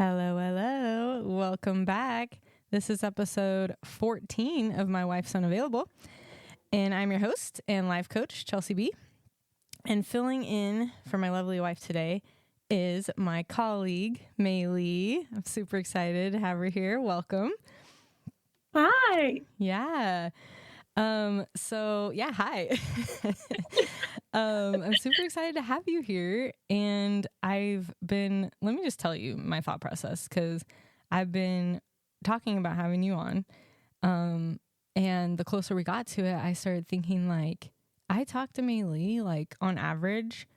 Hello, hello. Welcome back. This is episode 14 of My Wife's Unavailable. And I'm your host and life coach, Chelsea B. And filling in for my lovely wife today is my colleague, Mei Li. I'm super excited to have her here. Welcome. Hi. Yeah. Hi. I'm super excited to have you here. And let me just tell you my thought process, because I've been talking about having you on. And the closer we got to it, I started thinking I talk to Mei Li on average,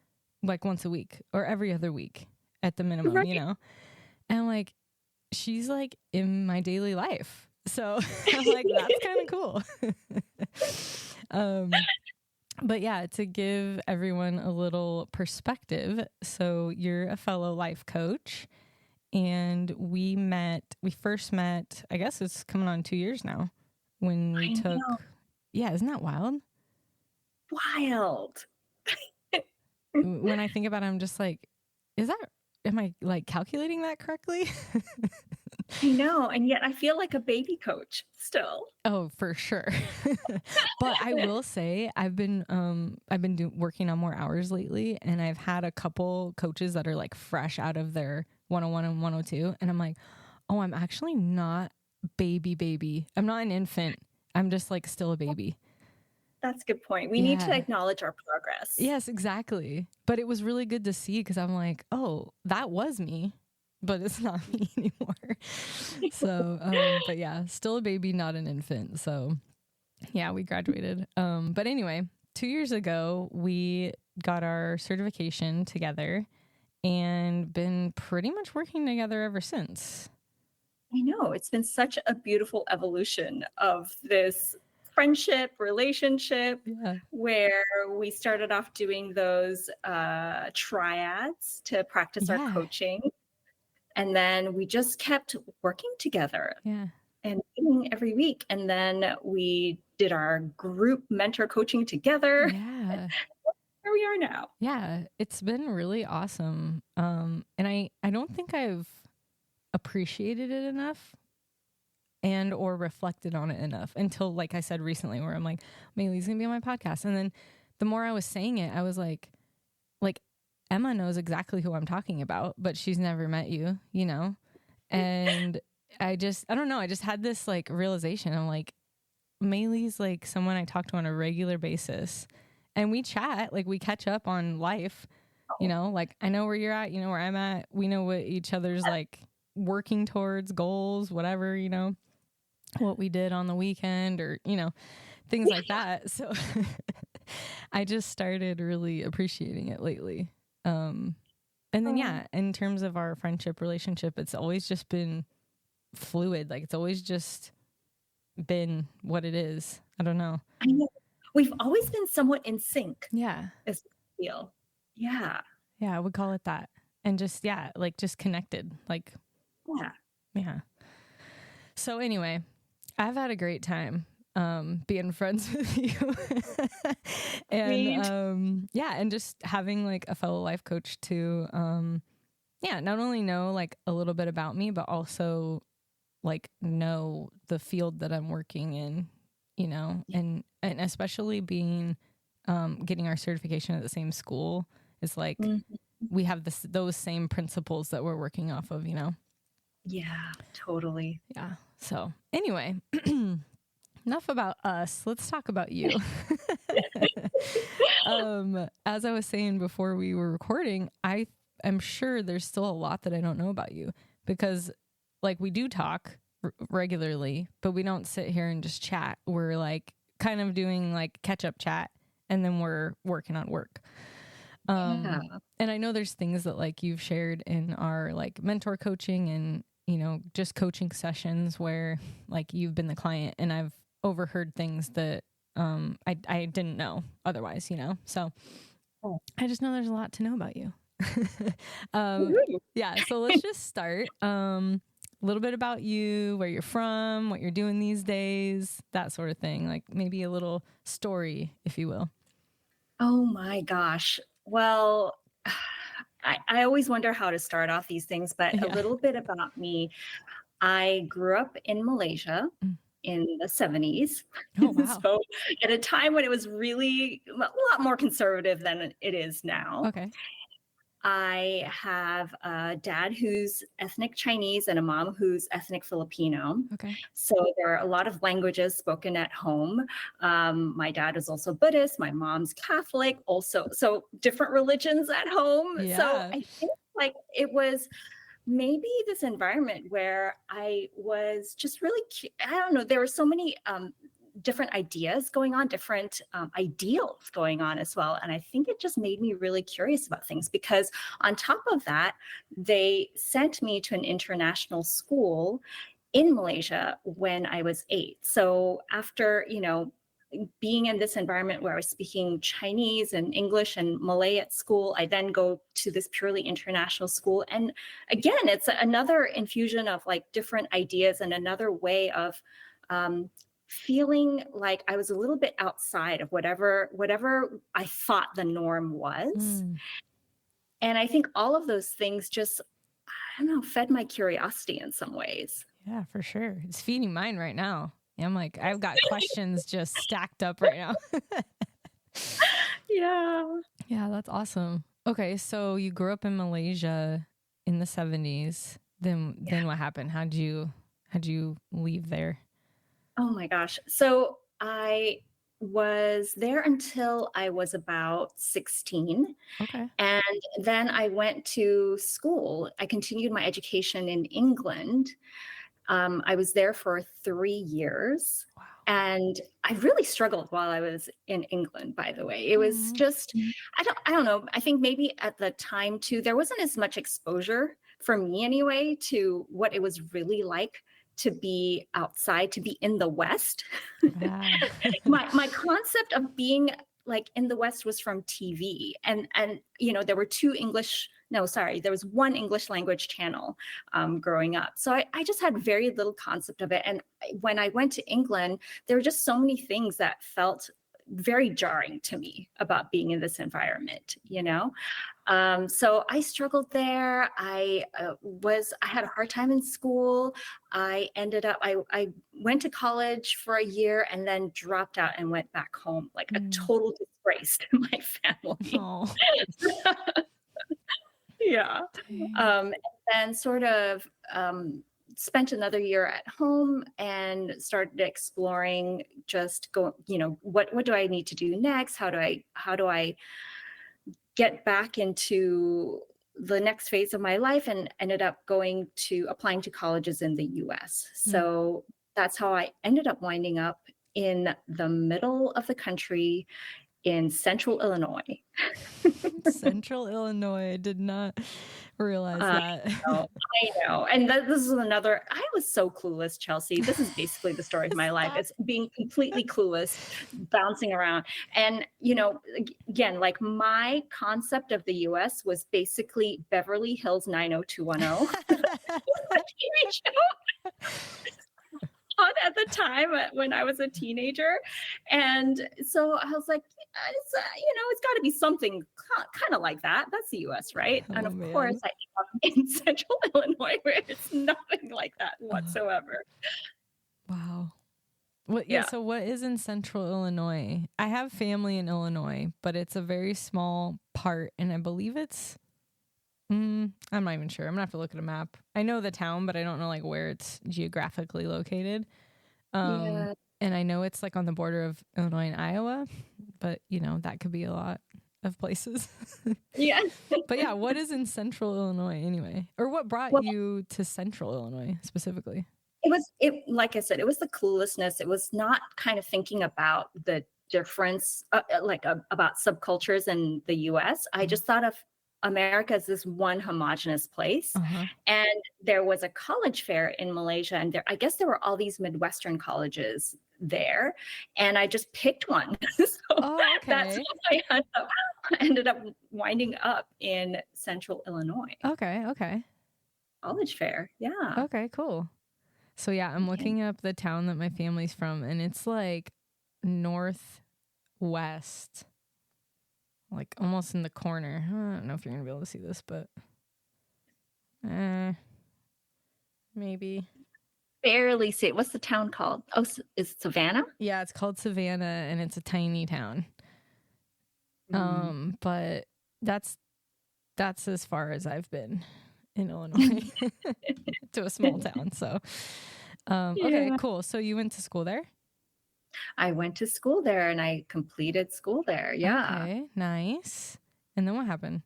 once a week or every other week at the minimum, Right. And she's in my daily life. So I'm that's kind of cool. But yeah, to give everyone a little perspective. So you're a fellow life coach, and we first met, I guess it's coming on 2 years now, when we yeah, isn't that wild? Wild. When I think about it, I'm just am I calculating that correctly? I know. And yet I feel like a baby coach still. Oh, for sure. But I will say I've been working on more hours lately, and I've had a couple coaches that are fresh out of their 101 and 102, and I'm oh, I'm actually not baby. I'm not an infant. I'm just still a baby. That's a good point. We need to acknowledge our progress. Yes, exactly. But it was really good to see, because I'm oh, that was me, but it's not me anymore. So, but yeah, still a baby, not an infant. So yeah, we graduated. But anyway, 2 years ago, we got our certification together and been pretty much working together ever since. I know. It's been such a beautiful evolution of this friendship, relationship, where we started off doing those triads to practice our coaching. And then we just kept working together. Yeah. And meeting every week. And then we did our group mentor coaching together. Yeah. Where we are now. Yeah. It's been really awesome. And I don't think I've appreciated it enough and or reflected on it enough until, like I said recently, where I'm Mei Li's gonna be on my podcast. And then the more I was saying it, I was like Emma knows exactly who I'm talking about, but she's never met you, And I don't know. I just had this realization. I'm Mei Li's someone I talk to on a regular basis, and we chat, we catch up on life, I know where you're at, you know where I'm at. We know what each other's working towards, goals, whatever, what we did on the weekend, or, things like that. So I just started really appreciating it lately. And then, yeah, in terms of our friendship relationship, it's always just been fluid. It's always just been what it is. I don't know. I know. We've always been somewhat in sync. Yeah. As we feel. Yeah. Yeah, I would call it that. And just, just connected. Yeah. So anyway, I've had a great time being friends with you. And and just having a fellow life coach to not only know a little bit about me, but also know the field that I'm working in, and especially being getting our certification at the same school is we have those same principles that we're working off of, Yeah, totally. Yeah. So anyway, enough about us. Let's talk about you. As I was saying before we were recording, I am sure there's still a lot that I don't know about you, because we do talk regularly, but we don't sit here and just chat. We're kind of doing catch up chat, and then we're working on work. And I know there's things that you've shared in our mentor coaching and, just coaching sessions where you've been the client, and I've overheard things that I didn't know otherwise, So I just know there's a lot to know about you. Yeah. So let's just start. A little bit about you, where you're from, what you're doing these days, that sort of thing. Maybe a little story, if you will. Oh my gosh. Well, I always wonder how to start off these things, but a little bit about me. I grew up in Malaysia in the 70s. Oh, wow. So at a time when it was really a lot more conservative than it is now. Okay. I have a dad who's ethnic Chinese and a mom who's ethnic Filipino. Okay. So there are a lot of languages spoken at home. My dad is also Buddhist. My mom's Catholic. Also, so different religions at home. Yeah. So I think like it was maybe this environment where I was just really, I don't know, there were so many different ideas going on, different ideals going on as well. And I think it just made me really curious about things because on top of that, they sent me to an international school in Malaysia when I was 8. So after, being in this environment where I was speaking Chinese and English and Malay at school, I then go to this purely international school. And again, it's another infusion of like different ideas and another way of feeling like I was a little bit outside of whatever I thought the norm was. And I think all of those things just, I don't know, fed my curiosity in some ways. Yeah, for sure. It's feeding mine right now. I'm like, I've got questions just stacked up right now. Yeah. Yeah, that's awesome. Okay, so you grew up in Malaysia in the 70s. Then what happened? How'd you leave there? Oh my gosh. So I was there until I was about 16. Okay. And then I went to school. I continued my education in England. I was there for 3 years. Wow. And I really struggled while I was in England, by the way. It was just, I don't know. I think maybe at the time too, there wasn't as much exposure for me anyway to what it was really like to be outside, to be in the West. My concept of being like in the West was from TV. And there were there was one English language channel growing up. So I just had very little concept of it. And when I went to England, there were just so many things that felt very jarring to me about being in this environment, so I struggled there. I had a hard time in school. I went to college for a year and then dropped out and went back home, like a total disgrace to my family. Oh. Yeah. And then sort of spent another year at home and started exploring just what do I need to do next? How do I get back into the next phase of my life, and ended up applying to colleges in the US. So that's how I ended up winding up in the middle of the country in central Illinois. Central Illinois. I did not realize that. I know. And this is another, I was so clueless, Chelsea. This is basically the story of my life. It's being completely clueless, bouncing around. And, again, like my concept of the US was basically Beverly Hills 90210. A TV show. On at the time when I was a teenager. And so I was like, it's got to be something kind of like that. That's the US, right? And of course, I ended up in central Illinois where it's nothing like that whatsoever. Wow. So what is in central Illinois? I have family in Illinois, but it's a very small part. And I believe it's, I'm not even sure. I'm gonna have to look at a map. I know the town, but I don't know like where it's geographically located. And I know it's like on the border of Illinois and Iowa, but that could be a lot of places. Yeah. But yeah, what is in central Illinois anyway? Or what brought you to central Illinois specifically? Like I said, it was the cluelessness. It was not kind of thinking about the difference, about subcultures in the US. I just thought of America is this one homogenous place. And there was a college fair in Malaysia, and I guess there were all these Midwestern colleges there, and I just picked one. So that's how I ended up winding up in central Illinois. Okay. College fair. Yeah. Okay, cool. So yeah, I'm looking up the town that my family's from, and it's like northwest. like almost in the corner. I don't know if you're gonna be able to see this, but maybe. Barely see it. What's the town called? Oh, is it Savannah? Yeah, it's called Savannah, and it's a tiny town. But that's as far as I've been in Illinois to a small town. So, okay, cool. So you went to school there? I went to school there and I completed school there. Yeah. Okay, nice. And then what happened?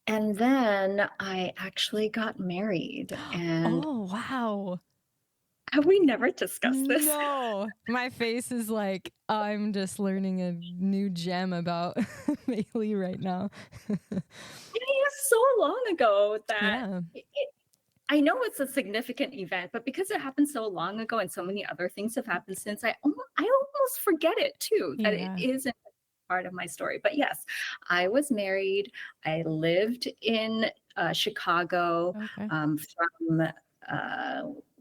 And then I actually got married. And oh, wow. have we never discussed this? No, my face is like, I'm just learning a new gem about Mei Li right now. It's so long ago that I know it's a significant event, but because it happened so long ago and so many other things have happened since, I almost forget it too, that it is a part of my story. But yes, I was married. I lived in Chicago from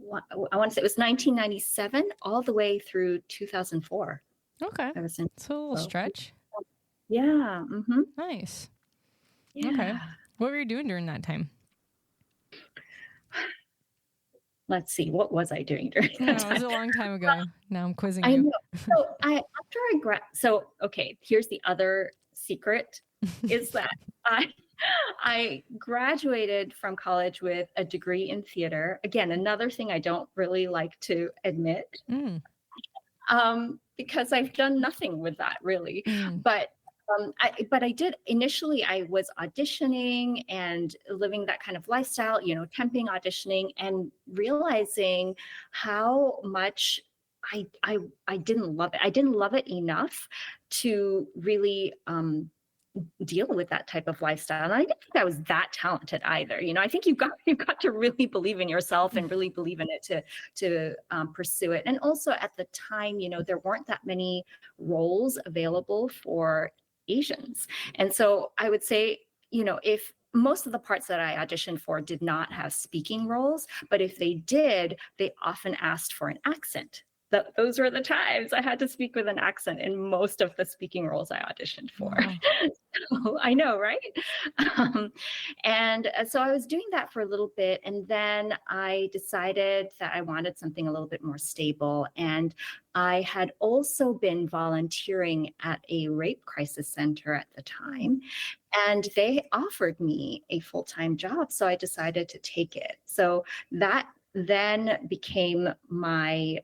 I want to say it was 1997 all the way through 2004. Okay. It's a little stretch. Yeah. Mm-hmm. Nice. Yeah. Okay. What were you doing during that time? Let's see. What was I doing during that time? It was a long time ago. Now I'm quizzing I you. know. So okay, here's the other secret is that I graduated from college with a degree in theater. Again, another thing I don't really like to admit, because I've done nothing with that really. But I did initially. I was auditioning and living that kind of lifestyle, temping, auditioning, and realizing how much I didn't love it. I didn't love it enough to really deal with that type of lifestyle. And I didn't think I was that talented either. I think you've got to really believe in yourself and really believe in it to pursue it. And also at the time, there weren't that many roles available for Asians. And so I would say, if most of the parts that I auditioned for did not have speaking roles, but if they did, they often asked for an accent. Those were the times I had to speak with an accent in most of the speaking roles I auditioned for. Wow. So, I know, right? And so I was doing that for a little bit. And then I decided that I wanted something a little bit more stable. And I had also been volunteering at a rape crisis center at the time. And they offered me a full-time job. So I decided to take it. So that then became my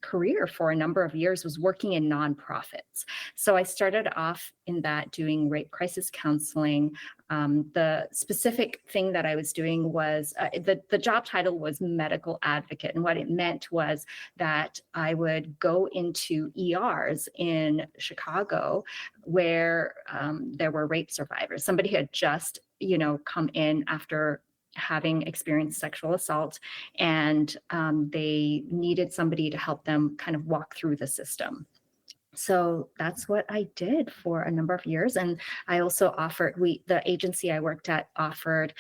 career for a number of years, was working in nonprofits. So I started off in that doing rape crisis counseling. The specific thing that I was doing was the job title was medical advocate. And what it meant was that I would go into ERs in Chicago where there were rape survivors. Somebody had just, come in after having experienced sexual assault, and they needed somebody to help them kind of walk through the system. So that's what I did for a number of years. And I also offered, the agency I worked at offered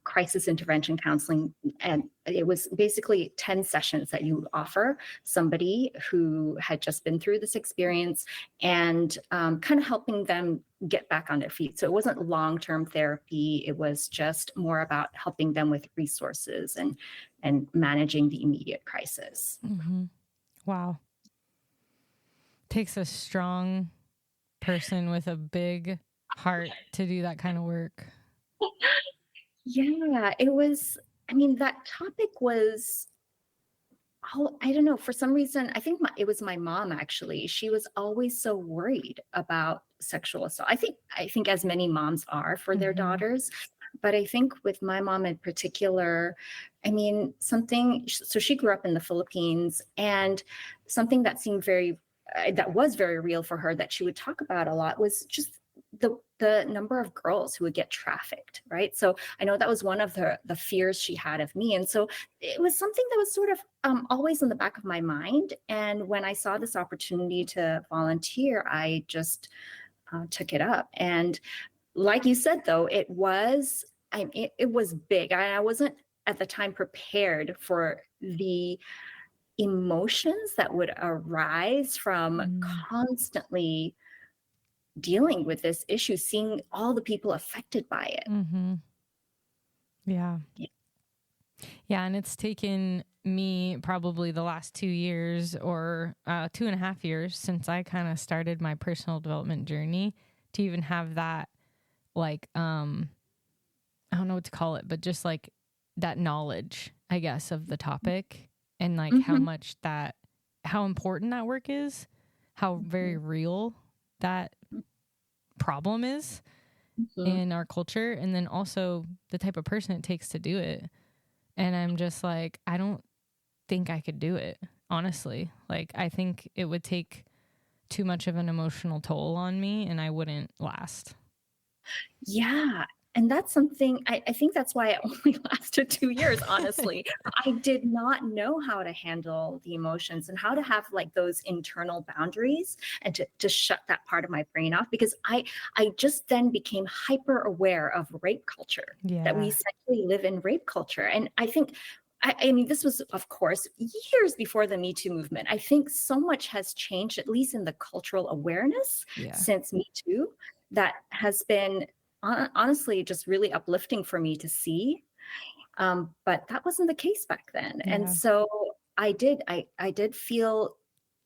crisis intervention counseling. And it was basically 10 sessions that you offer somebody who had just been through this experience and kind of helping them get back on their feet. So it wasn't long-term therapy. It was just more about helping them with resources and managing the immediate crisis. Mm-hmm. Wow. Takes a strong person with a big heart to do that kind of work. Yeah, it was, that topic was, I don't know, for some reason, I think it was my mom, actually. She was always so worried about sexual assault. I think as many moms are for their daughters, but I think with my mom in particular, so she grew up in the Philippines, and something that that was very real for her that she would talk about a lot was just the number of girls who would get trafficked, right? So I know that was one of the fears she had of me. And so it was something that was sort of always in the back of my mind. And when I saw this opportunity to volunteer, I just took it up. And like you said, though, it was big. I wasn't at the time prepared for the emotions that would arise from constantly dealing with this issue, seeing all the people affected by it. Mm-hmm. Yeah. Yeah. And it's taken me probably the last 2 years or 2.5 years since I kind of started my personal development journey to even have that, like, I don't know what to call it, but just like that knowledge, I guess, of the topic and like how important that work is, how very real that problem is in our culture, and then also the type of person it takes to do it. And I'm just like, I don't think I could do it, honestly. Like, I think it would take too much of an emotional toll on me and I wouldn't last. Yeah. And that's something, I think that's why it only lasted 2 years, honestly. I did not know how to handle the emotions and how to have like those internal boundaries and to shut that part of my brain off, because I just then became hyper aware of rape culture, that we essentially live in rape culture. And I think, I mean, this was, of course, years before the Me Too movement. I think so much has changed, at least in the cultural awareness since Me Too, that has been honestly just really uplifting for me to see. But that wasn't the case back then. And so I did feel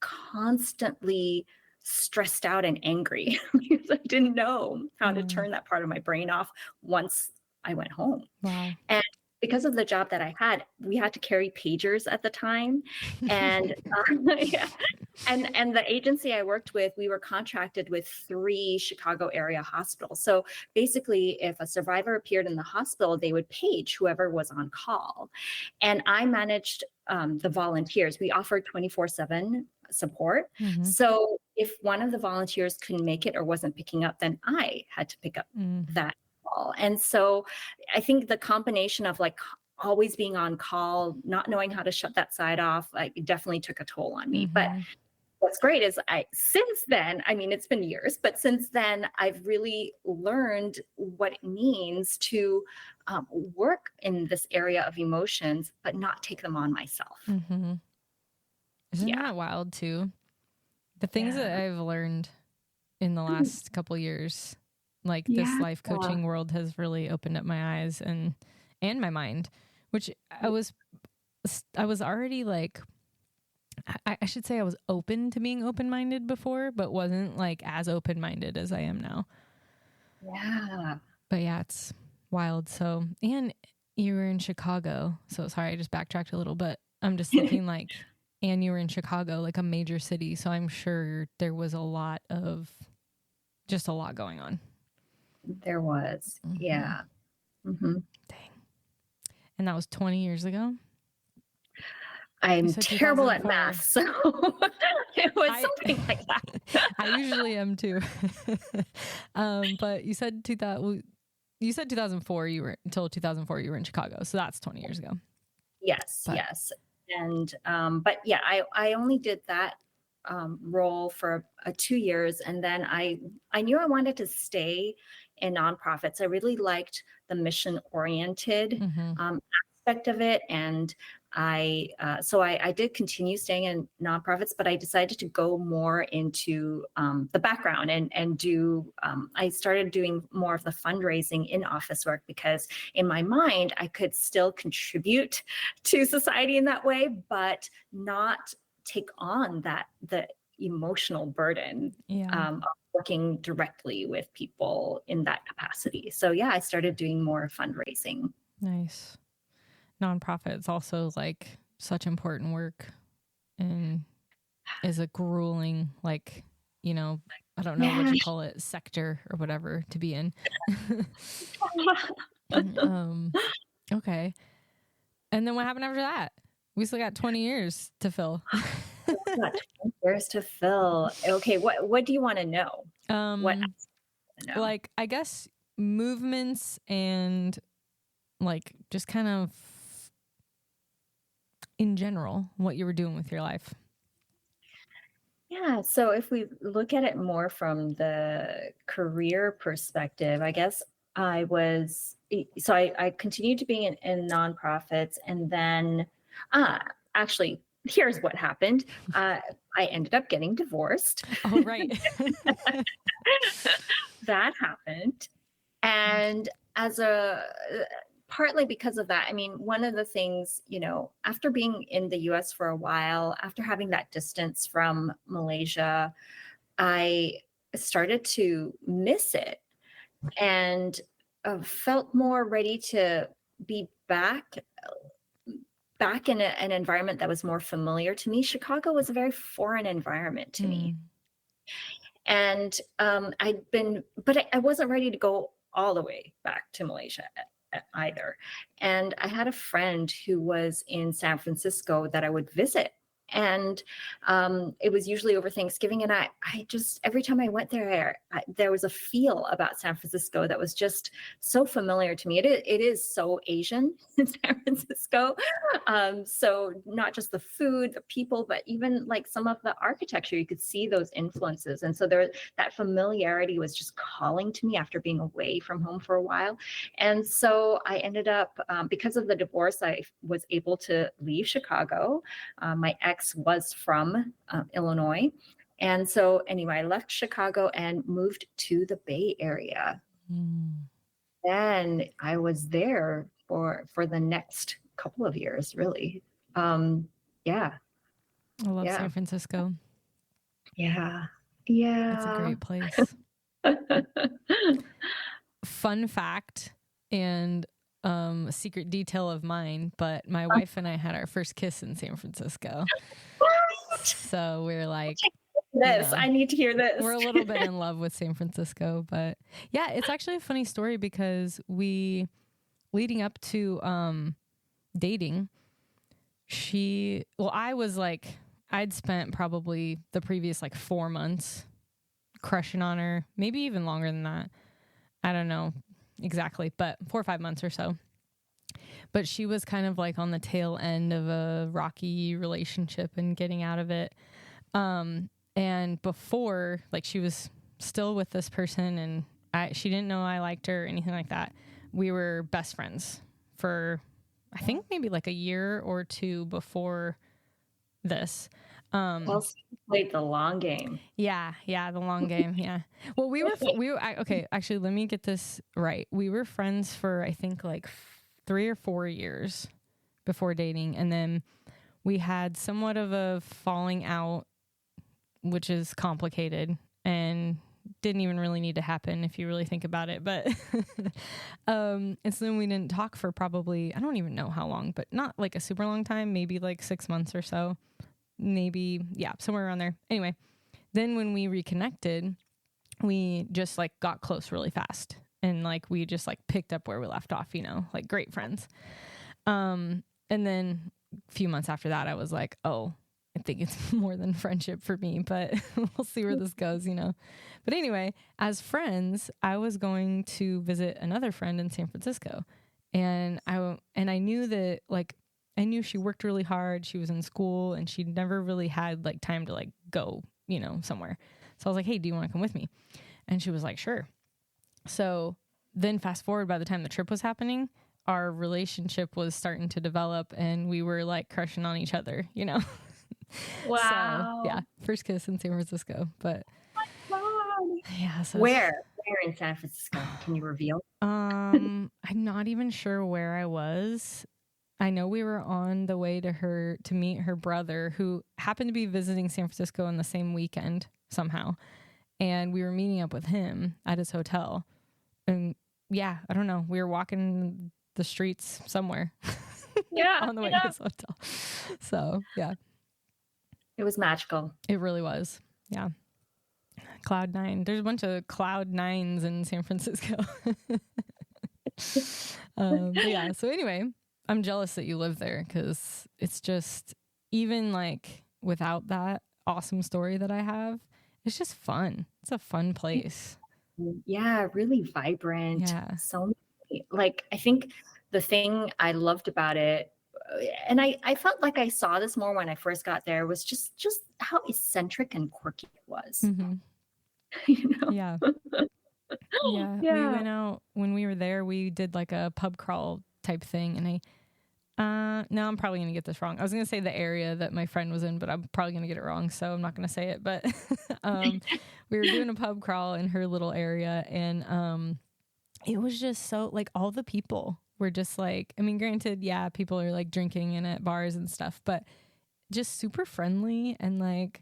constantly stressed out and angry because I didn't know how to turn that part of my brain off once I went home. Wow. And because of the job that I had, we had to carry pagers at the time. And and the agency I worked with, we were contracted with 3 Chicago area hospitals. So basically, if a survivor appeared in the hospital, they would page whoever was on call. And I managed the volunteers. We offered 24/7 support. So if one of the volunteers couldn't make it or wasn't picking up, then I had to pick up that call. And so I think the combination of like always being on call, not knowing how to shut that side off, like, it definitely took a toll on me. But what's great is since then, I mean, it's been years, but since then, I've really learned what it means to work in this area of emotions, but not take them on myself. Isn't that wild too? The things that I've learned in the last couple years, like this life coaching world has really opened up my eyes and my mind, which I was already like, I should say I was open to being open-minded before, but wasn't like as open-minded as I am now. Yeah. But yeah, it's wild. So, and you were in Chicago. So sorry, I just backtracked a little, but I'm just thinking like, and you were in Chicago, like a major city. So I'm sure there was a lot going on. There was. Yeah. Dang. And that was 20 years ago? I'm terrible at math, so it was something like that. I usually am too. But you said 2004 until 2004 you were in Chicago. So that's 20 years ago. Yes. And but yeah, I only did that role for 2 years, and then I knew I wanted to stay in nonprofits. I really liked the mission oriented aspect of it, and so I did continue staying in nonprofits, but I decided to go more into the background and do, I started doing more of the fundraising in office work, because in my mind, I could still contribute to society in that way, but not take on the emotional burden of working directly with people in that capacity. So yeah, I started doing more fundraising. Nice. Nonprofits also like such important work and is a grueling, like, you know, I don't know what you call it, sector or whatever to be in. Okay. And then what happened after that? We still got 20 years to fill. Got 20 years to fill. Okay, what do you want to know? Like, I guess movements and like just kind of in general, what you were doing with your life. Yeah, so if we look at it more from the career perspective, I guess I continued to be in nonprofits, and then actually, here's what happened. I ended up getting divorced. Oh, right. that happened. And partly because of that, I mean, one of the things, after being in the US for a while, after having that distance from Malaysia, I started to miss it and felt more ready to be back in an environment that was more familiar to me. Chicago was a very foreign environment to me. And but I wasn't ready to go all the way back to Malaysia either. And I had a friend who was in San Francisco that I would visit. And it was usually over Thanksgiving. And I just, every time I went there, there was a feel about San Francisco that was just so familiar to me. It is so Asian in San Francisco. So not just the food, the people, but even like some of the architecture, you could see those influences. And so that familiarity was just calling to me after being away from home for a while. And so I ended up, because of the divorce, I was able to leave Chicago. My ex was from Illinois. And so anyway, I left Chicago and moved to the Bay Area. Then I was there for the next couple of years, really. Yeah. I love San Francisco. Yeah. It's a great place. Fun fact and a secret detail of mine, but my wife and I had our first kiss in San Francisco. What? So we're like, I need to hear this. We're a little bit in love with San Francisco, but yeah, it's actually a funny story because leading up to dating, I was like, I'd spent probably the previous 4 months crushing on her, maybe even longer than that. I don't know exactly, but 4 or 5 months or so. But she was kind of like on the tail end of a rocky relationship and getting out of it. And before, she was still with this person and she didn't know I liked her or anything like that. We were best friends for, I think maybe a year or two before this. Well, played the long game. Yeah, the long game. Yeah. Well, okay, actually, let me get this right. We were friends for, I think, 3 or 4 years before dating. And then we had somewhat of a falling out, which is complicated and didn't even really need to happen if you really think about it. But and so then we didn't talk for probably, I don't even know how long, but not a super long time, maybe 6 months or so. Maybe, yeah, somewhere around there. Anyway, then when we reconnected, we just got close really fast. And we just picked up where we left off, great friends. And then a few months after that, I was like, oh, I think it's more than friendship for me, but we'll see where this goes, But anyway, as friends, I was going to visit another friend in San Francisco. And I knew that I knew she worked really hard. She was in school and she never really had time to go, somewhere. So I was like, hey, do you want to come with me? And she was like, sure. So then fast forward, by the time the trip was happening, our relationship was starting to develop and we were crushing on each other, Wow. So yeah, first kiss in San Francisco, but yeah. So where in San Francisco? Can you reveal? I'm not even sure where I was. I know we were on the way to meet her brother, who happened to be visiting San Francisco on the same weekend somehow. And we were meeting up with him at his hotel. And yeah, I don't know. We were walking the streets somewhere. Yeah. On the way to his hotel. So yeah. It was magical. It really was. Yeah. Cloud 9. There's a bunch of Cloud 9s in San Francisco. But yeah. So anyway, I'm jealous that you live there because it's just, even without that awesome story that I have, it's just fun. It's a fun place. Yeah, really vibrant. Yeah. So I think the thing I loved about it, and I felt like I saw this more when I first got there, was just how eccentric and quirky it was. Mm-hmm. Yeah. Yeah. We went out when we were there. We did a pub crawl type thing, and No, I'm probably gonna get this wrong. I was gonna say the area that my friend was in, but I'm probably gonna get it wrong, so I'm not gonna say it. But we were doing a pub crawl in her little area, and it was just so like all the people were just like, I mean, granted, yeah, people are like drinking and at bars and stuff, but just super friendly and like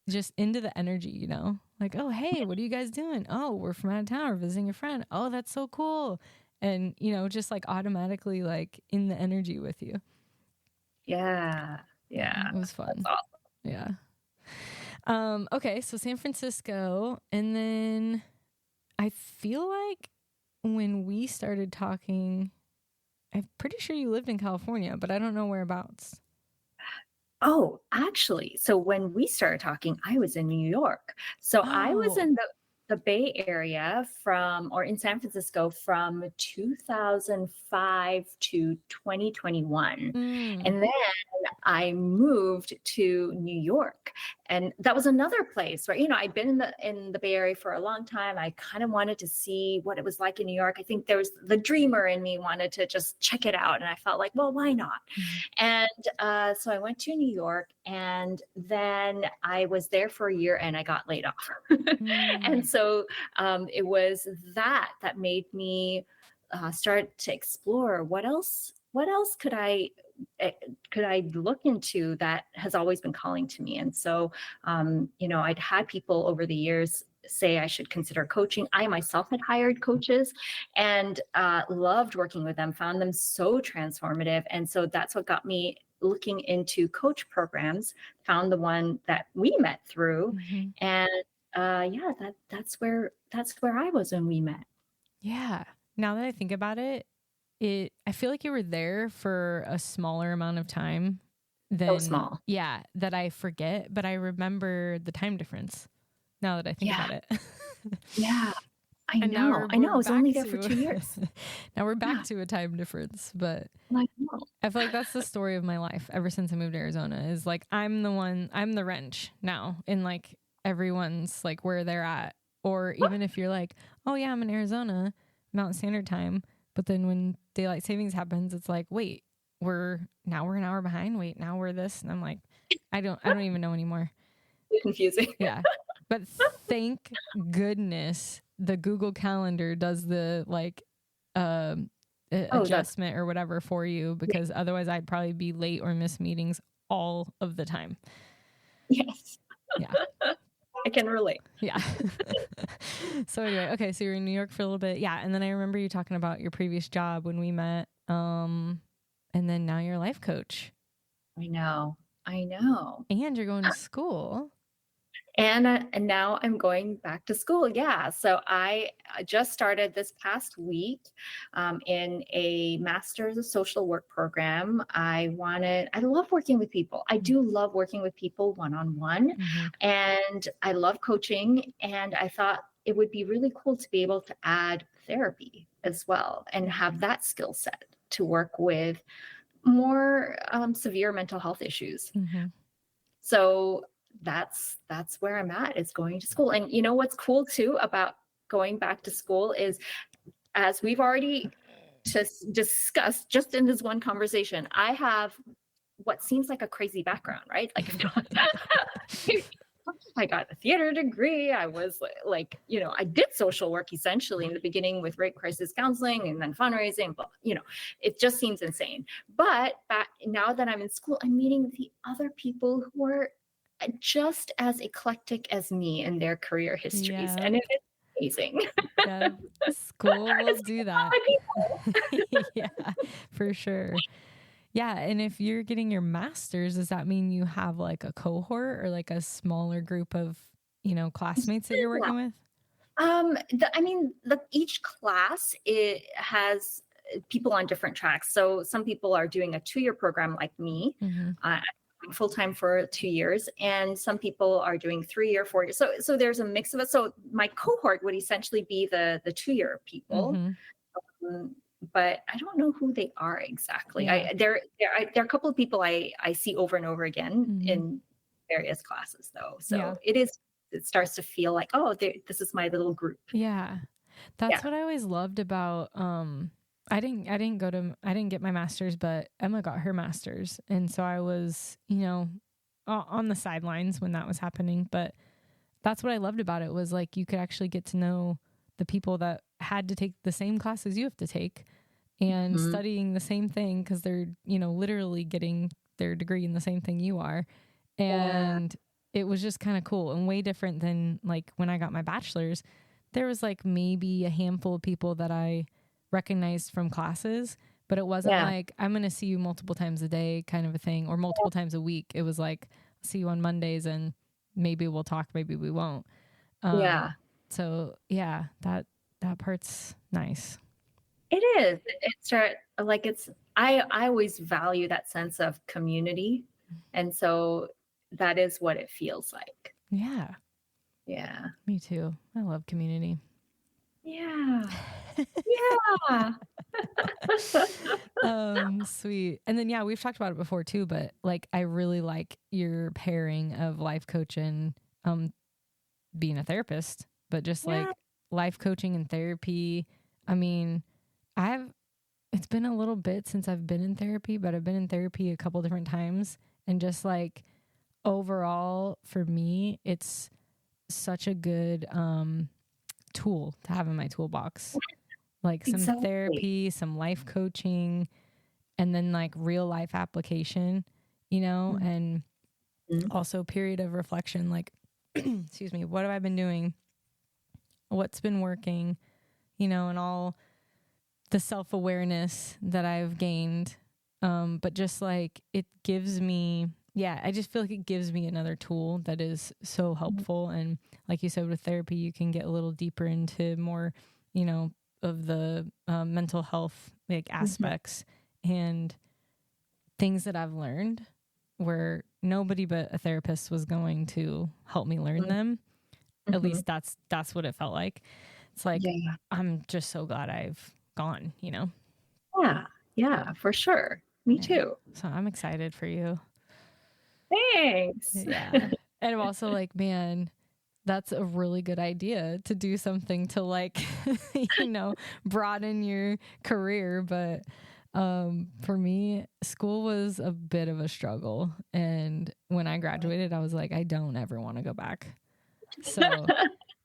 just into the energy, you know? Like, oh, hey, what are you guys doing? Oh, we're from out of town. We're visiting a friend. Oh, that's so cool. And, you know, just like automatically like in the energy with you. Yeah. It was fun. That's awesome. Yeah. Okay, so San Francisco, and then I feel like when we started talking, I'm pretty sure you lived in California, but I don't know whereabouts. Oh, actually, so when we started talking, I was in New York. So I was in the Bay Area or in San Francisco from 2005 to 2021. And then I moved to New York, and that was another place, right? You know, I'd been in the Bay Area for a long time. I kind of wanted to see what it was like in New York. I think there was the dreamer in me wanted to just check it out, and I felt like, well, why not? And so I went to New York, and then I was there for a year, and I got laid off. And so it was that made me start to explore what else could I look into that has always been calling to me. And so you know, I'd had people over the years say I should consider coaching. I myself had hired coaches and loved working with them, found them so transformative. And so that's what got me looking into coach programs, found the one that we met through. And yeah, that's where I was when we met. Yeah. Now that I think about it, I feel like you were there for a smaller amount of time than So small. Yeah, that I forget, but I remember the time difference now that I think about it. Yeah. I know. I was only there for 2 years. Now we're back to a time difference, but I know. I feel like that's the story of my life ever since I moved to Arizona is like, I'm the wrench now in like everyone's like where they're at. Or even if you're like, oh yeah, I'm in Arizona, Mountain Standard Time. But then when daylight savings happens, it's like, wait, we're an hour behind. Wait, now we're this. And I'm like, I don't even know anymore. It's confusing. Yeah. But thank goodness the Google Calendar does the like adjustment or whatever for you, because otherwise I'd probably be late or miss meetings all of the time. Yes. Yeah. I can relate. Yeah. So anyway, okay, so you're in New York for a little bit. Yeah, and then I remember you talking about your previous job when we met. And then now you're a life coach. I know. And you're going to school. And now I'm going back to school. Yeah. So I just started this past week in a master's of social work program. I love working with people. I do love working with people one-on-one. And I love coaching. And I thought it would be really cool to be able to add therapy as well and have that skill set to work with more severe mental health issues. So that's where I'm at, is going to school. And you know what's cool too about going back to school is, as we've already just discussed just in this one conversation, I have what seems like a crazy background, right? Like I got a theater degree. I was like, you know, I did social work essentially in the beginning with rape crisis counseling and then fundraising, but you know, it just seems insane. But now that I'm in school, I'm meeting the other people who are just as eclectic as me in their career histories. And it is amazing. Yeah, school will do that. Yeah, for sure. Yeah, and if you're getting your master's, does that mean you have like a cohort or like a smaller group of, you know, classmates that you're working with? Each class, it has people on different tracks. So some people are doing a 2-year program like me. Full-time for 2 years, and some people are doing 3 or 4 years. So there's a mix of it. So my cohort would essentially be the 2-year people. But I don't know who they are exactly. There are a couple of people I see over and over again in various classes though. So it starts to feel like, oh, this is my little group. Yeah. That's what I always loved about I didn't get my master's, but Emma got her master's. And so I was, on the sidelines when that was happening. But that's what I loved about it, was like, you could actually get to know the people that had to take the same classes you have to take and studying the same thing, because they're, literally getting their degree in the same thing you are. And it was just kind of cool and way different than like when I got my bachelor's. There was like maybe a handful of people that I recognized from classes, but it wasn't like, I'm going to see you multiple times a day kind of a thing, or multiple times a week. It was like, see you on Mondays and maybe we'll talk, maybe we won't. So yeah, that part's nice. It is. I always value that sense of community. And so that is what it feels like. Yeah. Yeah. Me too. I love community. Yeah. Yeah. Sweet. And then, we've talked about it before too, but like, I really like your pairing of life coach and, being a therapist, but just like life coaching and therapy. I mean, it's been a little bit since I've been in therapy, but I've been in therapy a couple different times. And just like overall for me, it's such a good tool to have in my toolbox. Like some therapy, some life coaching, and then like real life application, and also period of reflection. Like, excuse me, what have I been doing? What's been working, and all the self-awareness that I've gained. But just like, it gives me, I just feel like it gives me another tool that is so helpful. And like you said, with therapy, you can get a little deeper into more, of the mental health like aspects and things that I've learned where nobody but a therapist was going to help me learn them. At least that's what it felt like. It's like, I'm just so glad I've gone, Yeah, for sure. Me too. So I'm excited for you. Thanks. Yeah. And I'm also like, man, that's a really good idea to do something to like, broaden your career. But for me, school was a bit of a struggle. And when I graduated, I was like, I don't ever want to go back. So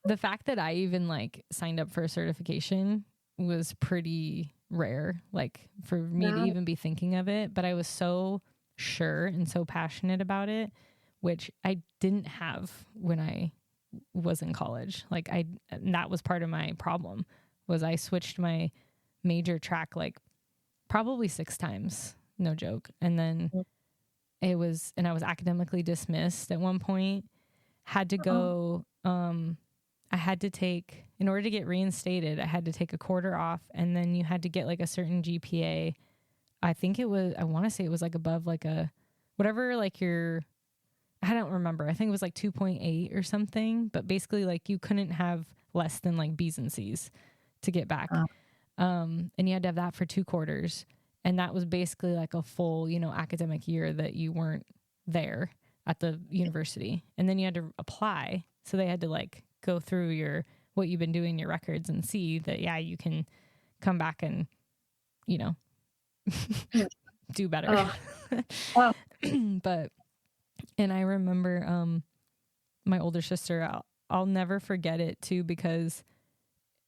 the fact that I even like signed up for a certification was pretty rare, like for me to even be thinking of it. But I was so sure and so passionate about it, which I didn't have when I was in college. Like that was part of my problem, was I switched my major track like probably 6 times, no joke. And then I was academically dismissed at one point, had to go, I had to take, in order to get reinstated, I had to take a quarter off, and then you had to get like a certain GPA. I want to say it was like above like a, whatever, like I don't remember. I think it was like 2.8 or something, but basically like you couldn't have less than like B's and C's to get back. And you had to have that for 2 quarters. And that was basically like a full, academic year that you weren't there at the university. And then you had to apply. So they had to like go through what you've been doing, your records, and see that, you can come back and, do better. But, and I remember, my older sister, I'll never forget it too, because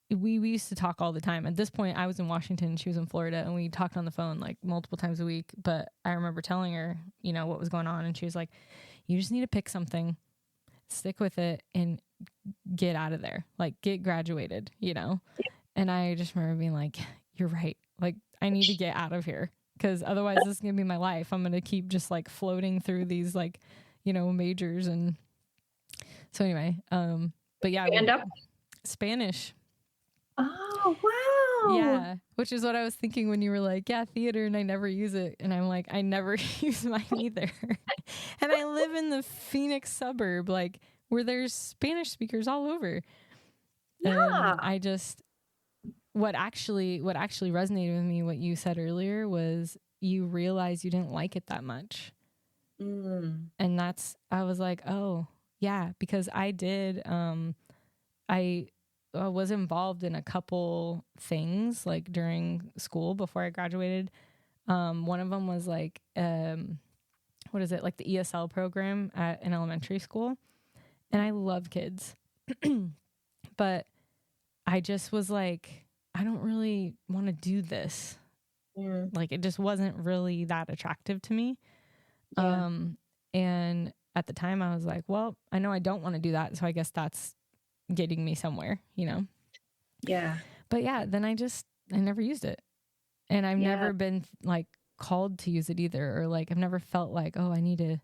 we used to talk all the time. At this point, I was in Washington, she was in Florida, and we talked on the phone like multiple times a week. But I remember telling her, what was going on. And she was like, you just need to pick something, stick with it, and get out of there. Like, get graduated, And I just remember being like, you're right. Like, I need to get out of here, because otherwise this is going to be my life. I'm going to keep just like floating through these like, majors. And so anyway, but yeah, end up Spanish. Oh, wow. Yeah. Which is what I was thinking when you were like, theater, and I never use it. And I'm like, I never use mine either. And I live in the Phoenix suburb, like where there's Spanish speakers all over. Yeah. And I just, what actually resonated with me, what you said earlier, was you realize you didn't like it that much. And I was like, oh yeah, because I did, was involved in a couple things like during school before I graduated. One of them was like, what is it? Like the ESL program at an elementary school. And I love kids, but I just was like, I don't really want to do this. Like it just wasn't really that attractive to me. Yeah. And at the time I was like, well, I know I don't want to do that. So I guess that's getting me somewhere, you know? Yeah. But yeah, then I never used it. And I've never been like called to use it either. Or like, I've never felt like, oh, I need to,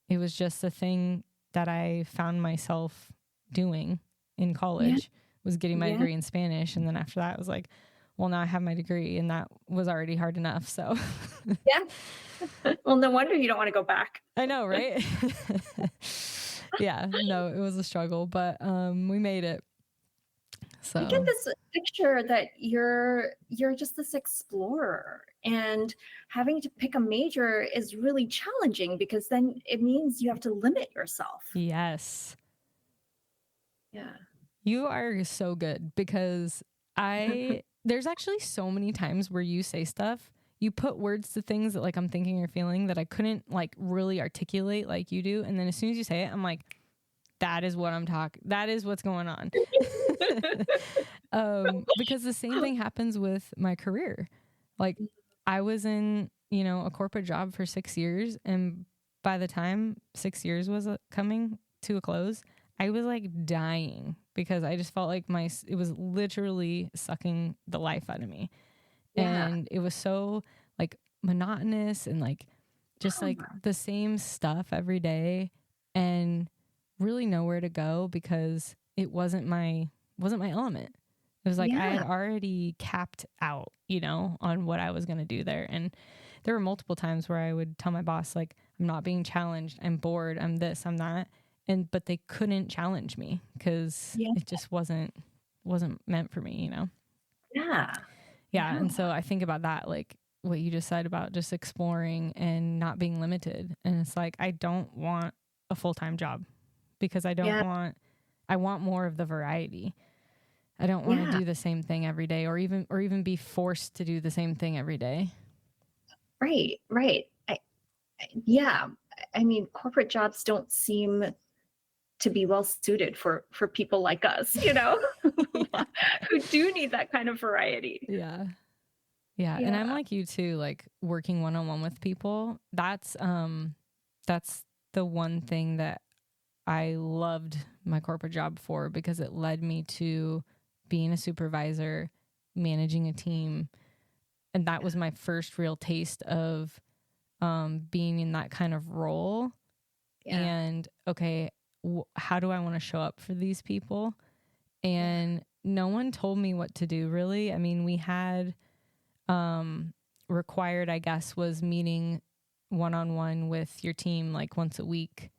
it was just a thing that I found myself doing in college, was getting my degree in Spanish. And then after that I was like, well, now I have my degree, and that was already hard enough. So yeah. Well, no wonder you don't want to go back. I know, right? Yeah, no, it was a struggle, but we made it. So I get this picture that you're just this explorer, and having to pick a major is really challenging because then it means you have to limit yourself. Yes. Yeah. You are so good, because there's actually so many times where you say stuff, you put words to things that like I'm thinking or feeling that I couldn't like really articulate like you do. And then as soon as you say it, I'm like, that is what I'm talking. That is what's going on. Because the same thing happens with my career. Like I was in, a corporate job for 6 years. And by the time 6 years was coming to a close, I was like dying because I just felt like it was literally sucking the life out of me. Yeah. And it was so like monotonous and like just like the same stuff every day, and really nowhere to go because it wasn't my element. It was like I had already capped out, on what I was going to do there. And there were multiple times where I would tell my boss, like, I'm not being challenged. I'm bored. I'm this, I'm that. But they couldn't challenge me because it just wasn't meant for me, Yeah. And so I think about that, like what you just said about just exploring and not being limited. And it's like, I don't want a full-time job because I want more of the variety. I don't want to do the same thing every day, or even be forced to do the same thing every day. Right. I mean, corporate jobs don't seem to be well suited for people like us, who do need that kind of variety. Yeah. And I'm like you too, like working one-on-one with people. That's the one thing that I loved my corporate job for, because it led me to being a supervisor, managing a team. And that was my first real taste of being in that kind of role. And okay, how do I want to show up for these people? And no one told me what to do, really. I mean, we had required, I guess, was meeting one-on-one with your team like once a week.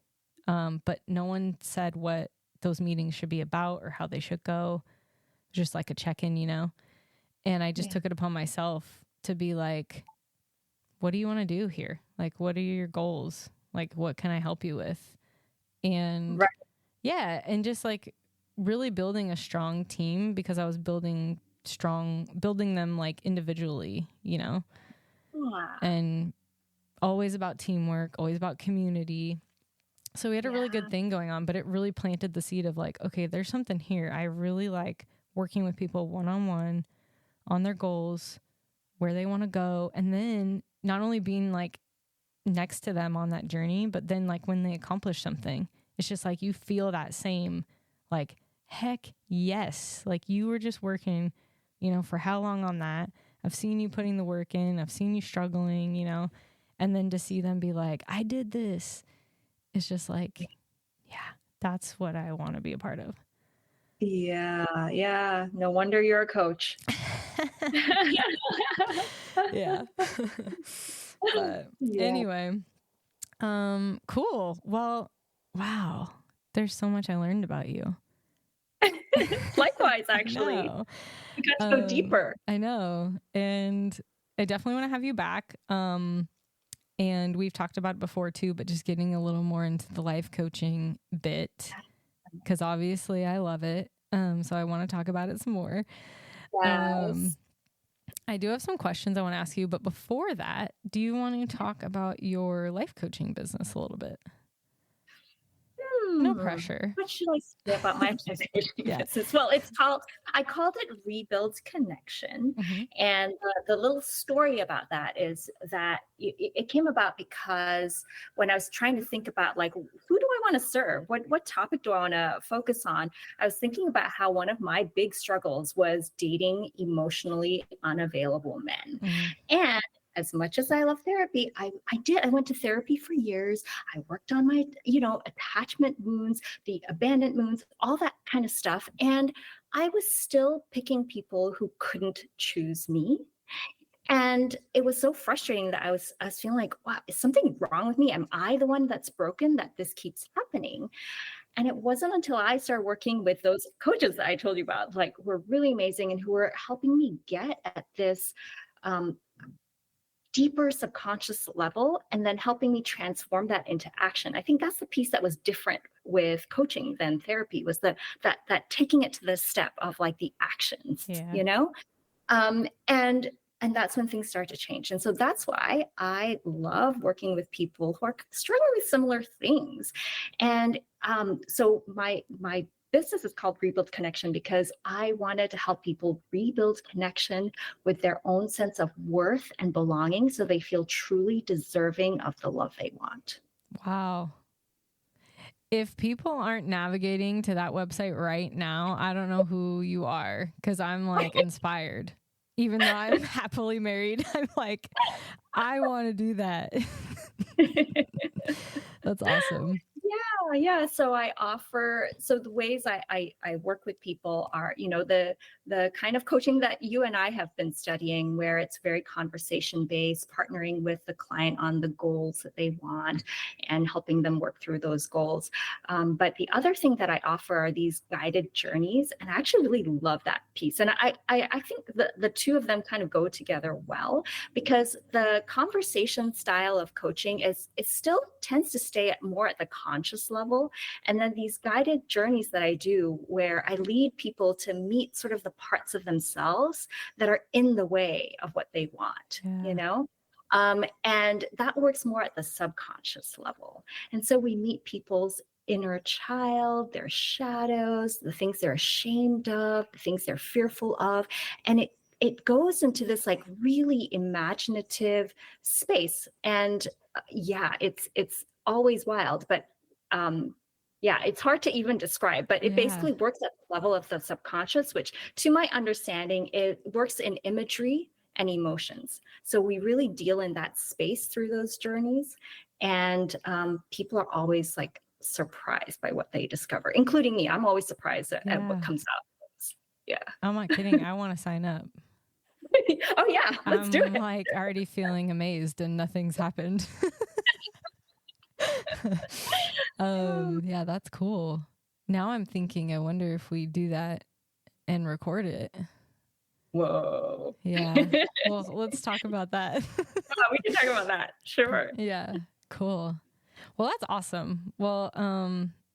But no one said what those meetings should be about or how they should go. Just like a check-in, And I just took it upon myself to be like, what do you want to do here? Like, what are your goals? Like, what can I help you with? And and just like really building a strong team, because I was building them like individually, and always about teamwork, always about community. So we had a really good thing going on, but it really planted the seed of like, okay, there's something here. I really like working with people one-on-one on their goals, where they want to go. And then not only being like next to them on that journey, but then like when they accomplish something, it's just like you feel that same like, heck yes. Like you were just working, for how long on that? I've seen you putting the work in. I've seen you struggling, and then to see them be like, I did this. It's just like, that's what I want to be a part of. Yeah. No wonder you're a coach. But anyway, cool. Well, wow. There's so much I learned about you. Likewise, actually. You got to go deeper. I know. And I definitely want to have you back. And we've talked about it before too, but just getting a little more into the life coaching bit, because obviously I love it. So I want to talk about it some more. Yes. I do have some questions I want to ask you, but before that, do you want to talk about your life coaching business a little bit? No pressure. What should I say about my business? Well, I called it Rebuild Connection. Mm-hmm. And the little story about that is that it came about because when I was trying to think about like, who do I want to serve? What topic do I want to focus on? I was thinking about how one of my big struggles was dating emotionally unavailable men. Mm-hmm. And as much as I love therapy, I went to therapy for years. I worked on my, attachment wounds, the abandoned wounds, all that kind of stuff. And I was still picking people who couldn't choose me. And it was so frustrating that I was feeling like, wow, is something wrong with me? Am I the one that's broken that this keeps happening? And it wasn't until I started working with those coaches that I told you about, like, were really amazing and who were helping me get at this deeper subconscious level and then helping me transform that into action. I think that's the piece that was different with coaching than therapy, was that taking it to the step of like the actions, and that's when things start to change. And so that's why I love working with people who are struggling with similar things. And so my business is called Rebuild Connection because I wanted to help people rebuild connection with their own sense of worth and belonging so they feel truly deserving of the love they want. Wow. If people aren't navigating to that website right now, I don't know who you are, because I'm like inspired. Even though I'm happily married, I'm like, I want to do that. That's awesome. Yeah. So the ways I work with people are, the kind of coaching that you and I have been studying, where it's very conversation based, partnering with the client on the goals that they want and helping them work through those goals. But the other thing that I offer are these guided journeys. And I actually really love that piece. And I think the two of them kind of go together well, because the conversation style of coaching it still tends to stay more at the conscious level. And then these guided journeys that I do, where I lead people to meet sort of the parts of themselves that are in the way of what they want, and that works more at the subconscious level. And so we meet people's inner child, their shadows, the things they're ashamed of, the things they're fearful of. And it goes into this like really imaginative space. And it's always wild, but it's hard to even describe, but it basically works at the level of the subconscious, which to my understanding, it works in imagery and emotions. So we really deal in that space through those journeys. And people are always like surprised by what they discover, including me. I'm always surprised at what comes out. Yeah. I'm not kidding. I want to sign up. Oh yeah, let's do it. I'm like already feeling amazed and nothing's happened. Yeah, that's cool. Now I'm thinking, I wonder if we do that and record it. Whoa. Yeah. Well, let's talk about that. We can talk about that. Sure. Yeah. Cool. Well, that's awesome. Well,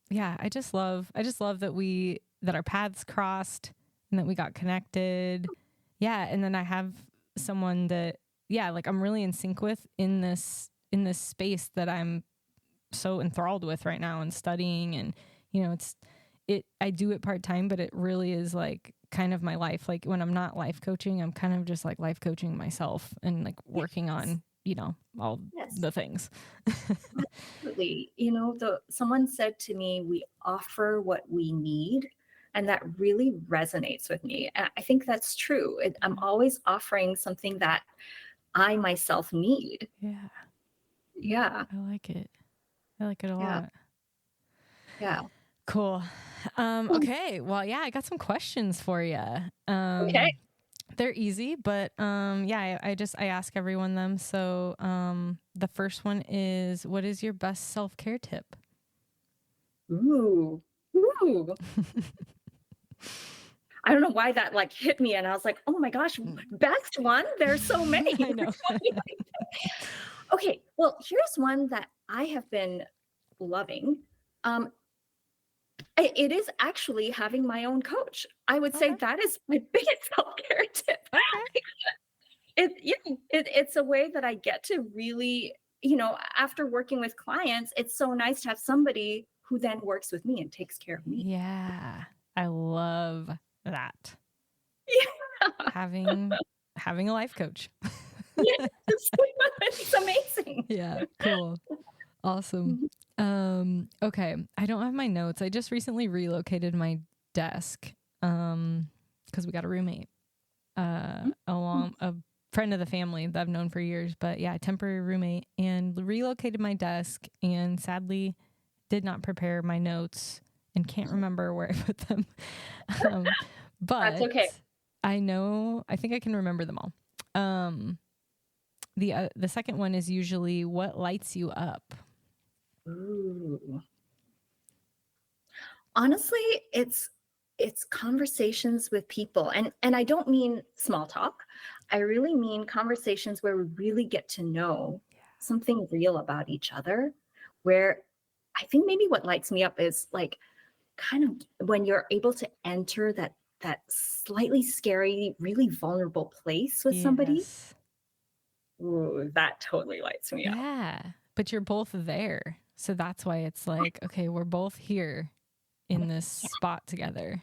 yeah, I just love that our paths crossed and that we got connected. Yeah. And then I have someone that, like I'm really in sync with in this space that I'm so enthralled with right now and studying. And, I do it part-time, but it really is like kind of my life. Like when I'm not life coaching, I'm kind of just like life coaching myself and like working on, all the things. Absolutely. Someone said to me, we offer what we need. And that really resonates with me. And I think that's true. I'm always offering something that I myself need. Yeah. Yeah. I like it. I like it a lot. Yeah. Cool. Okay. Well, I got some questions for you. Okay. They're easy, but I ask everyone them. So the first one is, what is your best self-care tip? Ooh. I don't know why that like hit me, and I was like, oh my gosh, best one? There's so many. I know. Okay, well, here's one that I have been loving. It is actually having my own coach. I would say Okay. that is my biggest self-care tip. Okay. It's a way that I get to really, after working with clients, it's so nice to have somebody who then works with me and takes care of me. Yeah. I love that. Yeah. Having a life coach. Yes. It's amazing. Yeah. Cool. Awesome. Okay. I don't have my notes. I just recently relocated my desk because we got a roommate along a friend of the family that I've known for years, but yeah, temporary roommate, and relocated my desk, and sadly did not prepare my notes and can't remember where I put them. But That's okay. I think I can remember them all. The second one is usually what lights you up. Ooh. Honestly, it's conversations with people, and I don't mean small talk. I really mean conversations where we really get to know something real about each other, where I think maybe what lights me up is like kind of when you're able to enter that slightly scary, really vulnerable place with somebody. Yes. Ooh, that totally lights me up. Yeah. But you're both there. So that's why it's like, okay, we're both here in this spot together.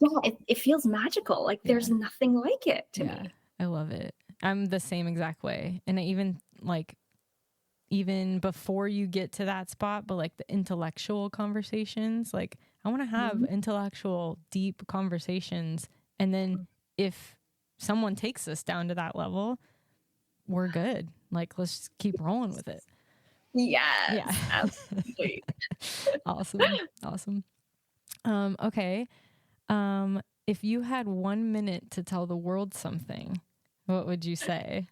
Yeah, it feels magical. Like there's nothing like it to me. I love it. I'm the same exact way. And I even before you get to that spot, but like the intellectual conversations, like I want to have intellectual, deep conversations. And then if someone takes us down to that level, we're good. Like, let's just keep rolling with it. Yes, yeah. Absolutely. Awesome. Okay. If you had 1 minute to tell the world something, what would you say?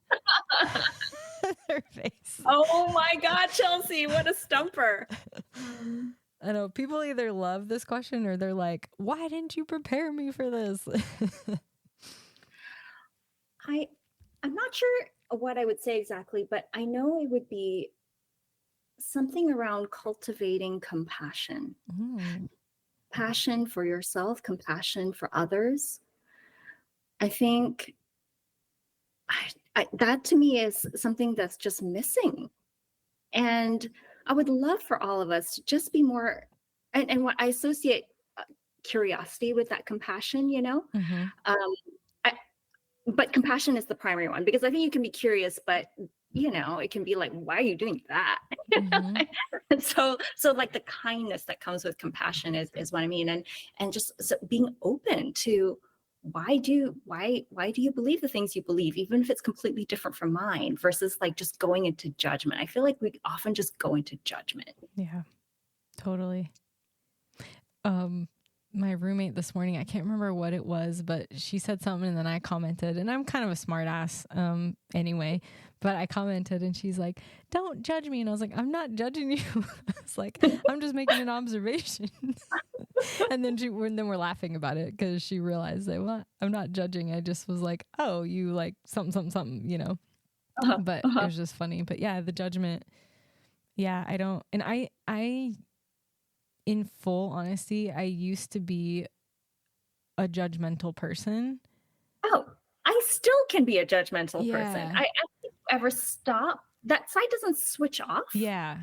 Her face. Oh my God, Chelsea, what a stumper. I know people either love this question or they're like, why didn't you prepare me for this? I'm not sure what I would say exactly, but I know it would be something around cultivating compassion. Passion for yourself, compassion for others. I think that to me is something that's just missing. And I would love for all of us to just be more, and what I associate curiosity with that compassion, but compassion is the primary one, because I think you can be curious, but it can be like, why are you doing that? So like the kindness that comes with compassion is what I mean. And just being open to why do you believe the things you believe, even if it's completely different from mine, versus like just going into judgment. I feel like we often just go into judgment. Yeah, totally. My roommate this morning, I can't remember what it was, but she said something and then I commented, and I'm kind of a smart ass anyway, but I commented and she's like, don't judge me. And I was like, I'm not judging you. It's like, I'm just making an observation. And then we're laughing about it because she realized that, well, I'm not judging. I just was like, oh, you like something, but it was just funny. But yeah, the judgment. Yeah, I don't. And I in full honesty, I used to be a judgmental person. Oh, I still can be a judgmental person. I don't ever stop. That side doesn't switch off. Yeah.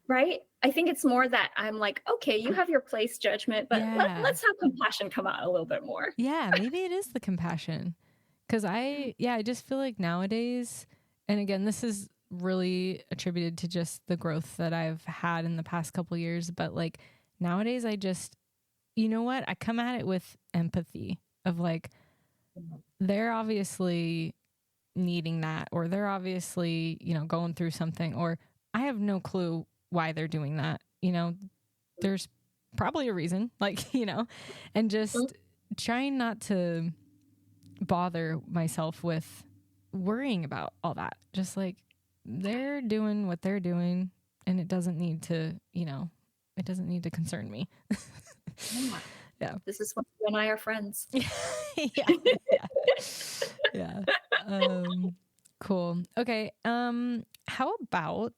Right? I think it's more that I'm like, okay, you have your place, judgment, but let's have compassion come out a little bit more. Yeah, maybe it is the compassion. Because I just feel like nowadays, and again, this is really attributed to just the growth that I've had in the past couple of years, but like nowadays I just, you know what, I come at it with empathy of like, they're obviously needing that, or they're obviously, going through something, or I have no clue why they're doing that. There's probably a reason, like, and just trying not to bother myself with worrying about all that. Just like, they're doing what they're doing, and it doesn't need to, it doesn't need to concern me. Yeah. This is when you and I are friends. Yeah. Cool. Okay. How about,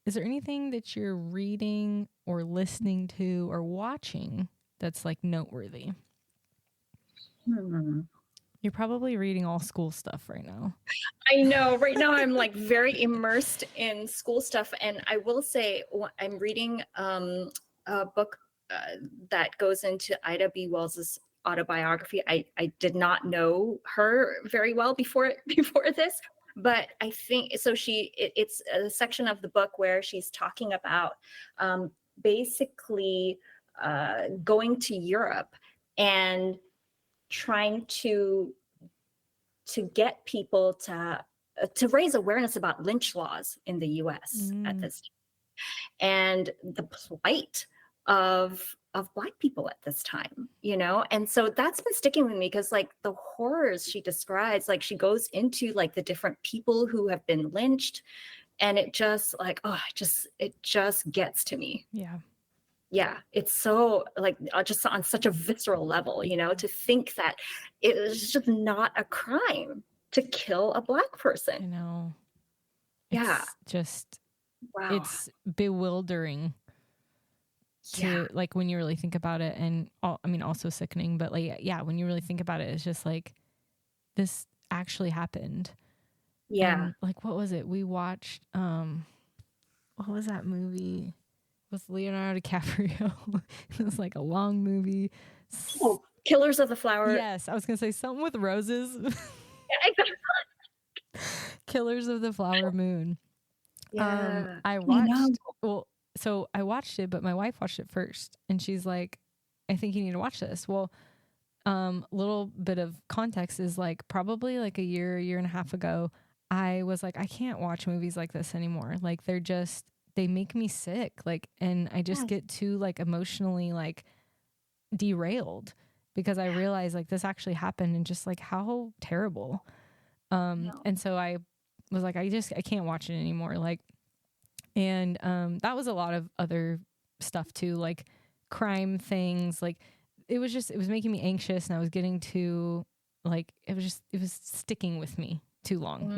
is there anything that you're reading or listening to or watching that's like noteworthy? You're probably reading all school stuff right now. I know. Right now, I'm like very immersed in school stuff, and I will say I'm reading a book that goes into Ida B. Wells's autobiography. I did not know her very well before this, but I think so. It's a section of the book where she's talking about basically going to Europe and trying to get people to raise awareness about lynch laws in the U.S. at this time, and the plight of Black people at this time, and so that's been sticking with me, because like the horrors she describes, like she goes into like the different people who have been lynched, and it just like, it just gets to me. Yeah, it's so like just on such a visceral level, to think that it is just not a crime to kill a Black person. I know. Yeah. It's just, wow. It's bewildering to like when you really think about it, and also sickening, but like, when you really think about it, it's just like, this actually happened. And like, what was it? We watched, what was that movie with Leonardo DiCaprio? It was like a long movie. Oh, Killers of the Flower. Yes, I was gonna say something with roses. Killers of the Flower Moon. I watched. I watched it, but my wife watched it first, and she's like, "I think you need to watch this." Well, little bit of context is like probably like a year and a half ago, I was like, I can't watch movies like this anymore. Like they make me sick. Like, and I just get too like emotionally like derailed, because I realized like this actually happened, and just like how terrible. And so I was like, I can't watch it anymore. Like, and that was a lot of other stuff too, like crime things. Like it was making me anxious, and I was getting too like, it was sticking with me too long,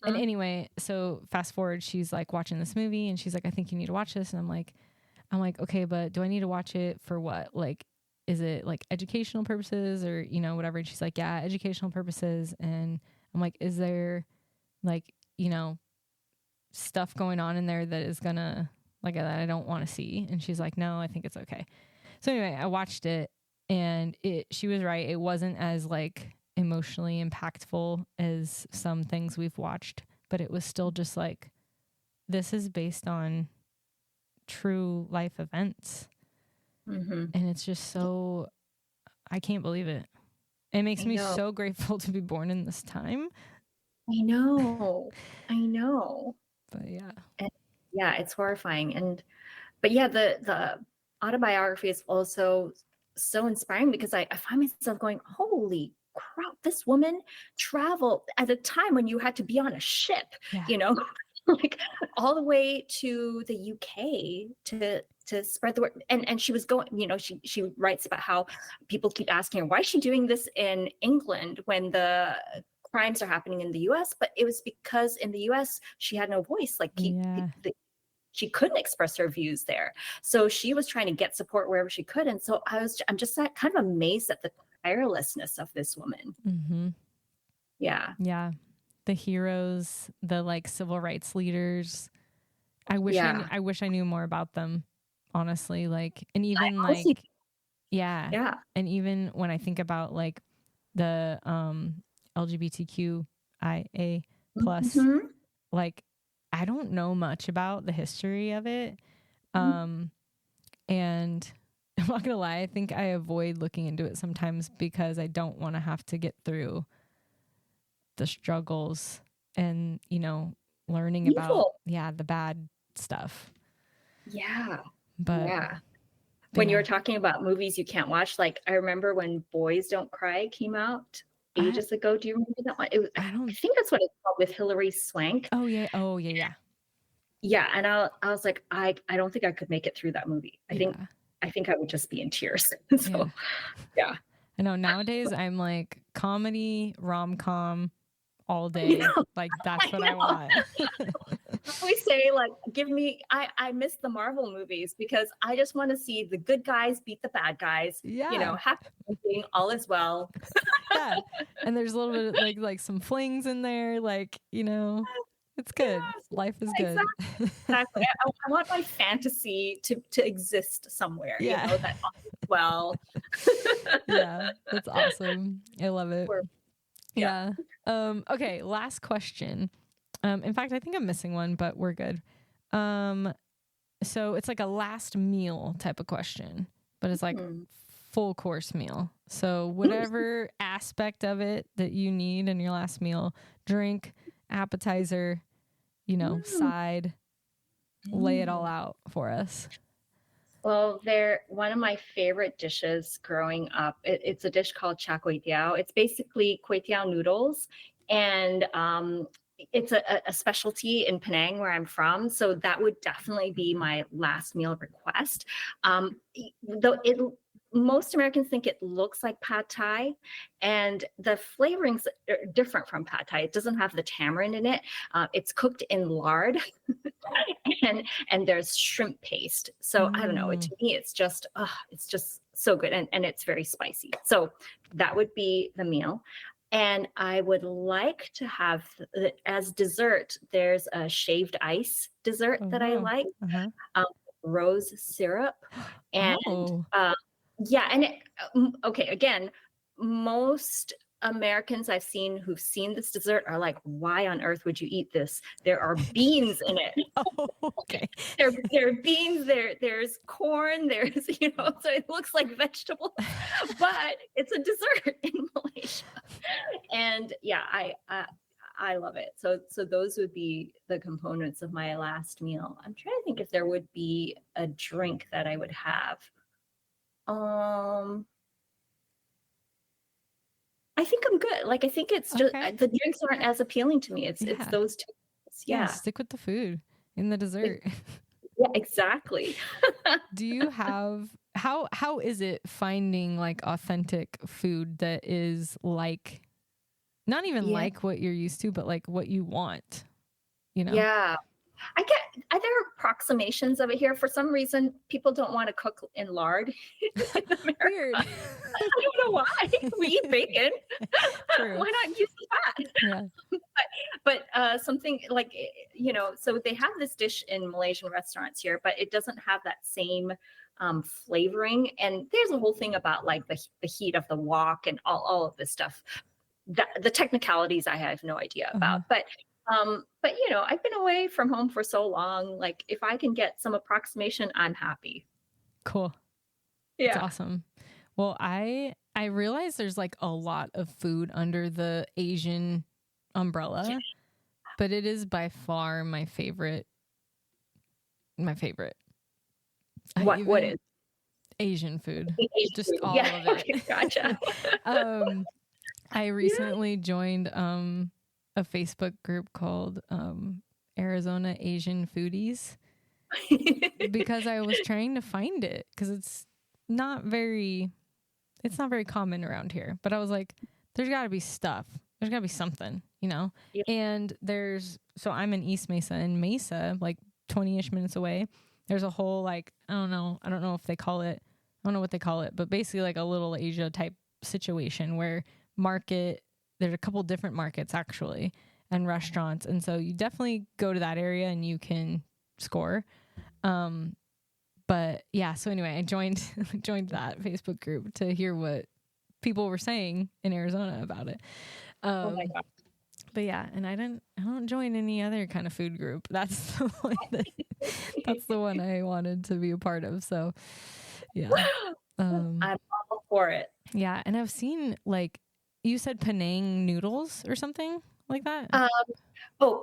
And anyway, so fast forward, she's like watching this movie, and she's like, I think you need to watch this. And I'm like, okay, but do I need to watch it for what? Like, is it like educational purposes or, whatever? And she's like, yeah, educational purposes. And I'm like, is there like, stuff going on in there that is gonna like that I don't want to see? And she's like, no, I think it's okay. So anyway, I watched it, and she was right. It wasn't as like emotionally impactful as some things we've watched, but it was still just like, this is based on true life events. And it's just so, I can't believe it. It makes me so grateful to be born in this time. I know. But yeah. And it's horrifying. But the autobiography is also so inspiring, because I find myself going, holy crap, this woman traveled at a time when you had to be on a ship, like all the way to the UK to spread the word. And she was going, she writes about how people keep asking her, why is she doing this in England when the crimes are happening in the US? But it was because in the US she had no voice. Like she couldn't express her views there. So she was trying to get support wherever she could. And so I'm just kind of amazed at the tirelessness of this woman. Yeah. The heroes, the like civil rights leaders. I wish I knew more about them, honestly. Like, and even like, and even when I think about like the LGBTQIA plus, like, I don't know much about the history of it. And I'm not gonna lie, I think I avoid looking into it sometimes, because I don't want to have to get through the struggles and, learning about the bad stuff. But when you were talking about movies you can't watch, like I remember when Boys Don't Cry came out ages ago. Do you remember that one? I think that's what it's called, with Hilary Swank. Oh yeah. Yeah, and I was like, I don't think I could make it through that movie. I think I would just be in tears. So I know nowadays I'm like comedy, rom-com, all day. Like, that's what I want. We say, like, give me, I miss the Marvel movies because I just want to see the good guys beat the bad guys. Yeah. Happy ending, all is well. Yeah. And there's a little bit like some flings in there, like, it's good. Life is good. Exactly. I want my fantasy to exist somewhere, that all is well. Yeah, that's awesome. I love it. Yeah. Okay, last question. In fact, I think I'm missing one, but we're good. So it's like a last meal type of question, but it's like full course meal. So whatever aspect of it that you need in your last meal, drink, appetizer, side, lay it all out for us. Well, they're one of my favorite dishes growing up. It's a dish called char kway teow. It's basically kway teow noodles, and it's a specialty in Penang where I'm from. So that would definitely be my last meal request. Though most Americans think it looks like pad thai, and the flavorings are different from pad thai. It doesn't have the tamarind in it. It's cooked in lard, and there's shrimp paste. So I don't know. To me, it's just so good, and it's very spicy. So that would be the meal. And I would like to have as dessert. There's a shaved ice dessert that I like, rose syrup, and yeah, and okay, again, most Americans I've seen who've seen this dessert are like, why on earth would you eat this? There are beans in it. Okay. There are beans, there's corn, there's, so it looks like vegetables, but it's a dessert in Malaysia. And yeah, I love it. So those would be the components of my last meal. I'm trying to think if there would be a drink that I would have. I think I'm good. Like, I think it's just the drinks aren't as appealing to me. It's those two. Yeah. Stick with the food and the dessert. Yeah, exactly. Do you have how is it finding like authentic food that is like not even like what you're used to, but like what you want? Yeah. There are approximations of it here. For some reason, people don't want to cook in lard in America. Weird. I don't know why. We eat bacon. Why not use fat? Yeah. But something like, so they have this dish in Malaysian restaurants here, but it doesn't have that same flavoring. And there's a whole thing about like the heat of the wok and all of this stuff. The technicalities I have no idea about, but I've been away from home for so long. Like, if I can get some approximation, I'm happy. Cool. Yeah. That's awesome. Well, I realize there's like a lot of food under the Asian umbrella, but it is by far my favorite. What is Asian food? Asian just food. All of it. Okay, gotcha. I recently joined a Facebook group called Arizona Asian Foodies because I was trying to find it because it's not very common around here. But I was like, there's got to be stuff. There's got to be something, Yeah. And so I'm in East Mesa, and Mesa, like 20-ish minutes away, there's a whole like, I don't know if they call it, I don't know what they call it, but basically like a little Asia type situation where there's a couple different markets actually and restaurants. And so you definitely go to that area and you can score. But yeah, so anyway, I joined that Facebook group to hear what people were saying in Arizona about it. Oh my God. But yeah, and I don't join any other kind of food group. That's the one I wanted to be a part of. So yeah. I'm all for it. Yeah. And I've seen like, you said Penang noodles or something like that?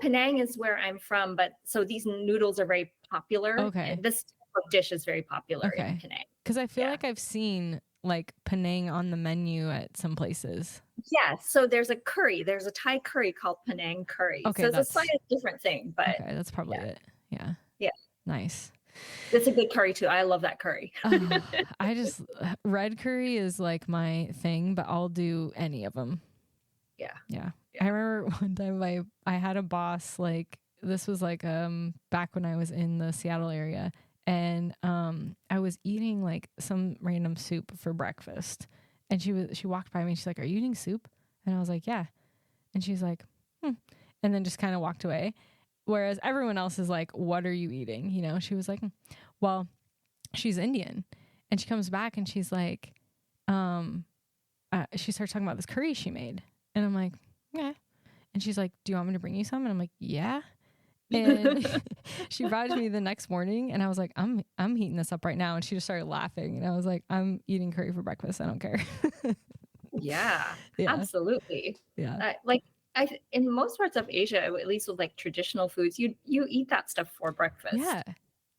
Penang is where I'm from, but so these noodles are very popular. Okay. This type of dish is very popular in Penang. Because I feel like I've seen like Penang on the menu at some places. Yeah, so there's a Thai curry called Penang curry. Okay, so it's a slightly different thing, but okay, that's probably it. Yeah. Yeah. Nice. It's a good curry too. I love that curry. Red curry is like my thing, but I'll do any of them. Yeah. I remember one time I had a boss, like, this was like back when I was in the Seattle area, and I was eating like some random soup for breakfast, and she walked by me and she's like, "Are you eating soup?" And I was like, "Yeah." And she's like, "Hmm," and then just kind of walked away. Whereas everyone else is like, "What are you eating?" You know, she was like, "Well," she's Indian, and she comes back and she's like, she starts talking about this curry she made, and I'm like, "Yeah," and she's like, "Do you want me to bring you some?" And I'm like, "Yeah." And she brought it to me the next morning, and I was like, I'm heating this up right now. And she just started laughing, and I was like, I'm eating curry for breakfast. I don't care. Yeah, Yeah. absolutely. Yeah. Like in most parts of Asia, at least with like traditional foods, you eat that stuff for breakfast. Yeah.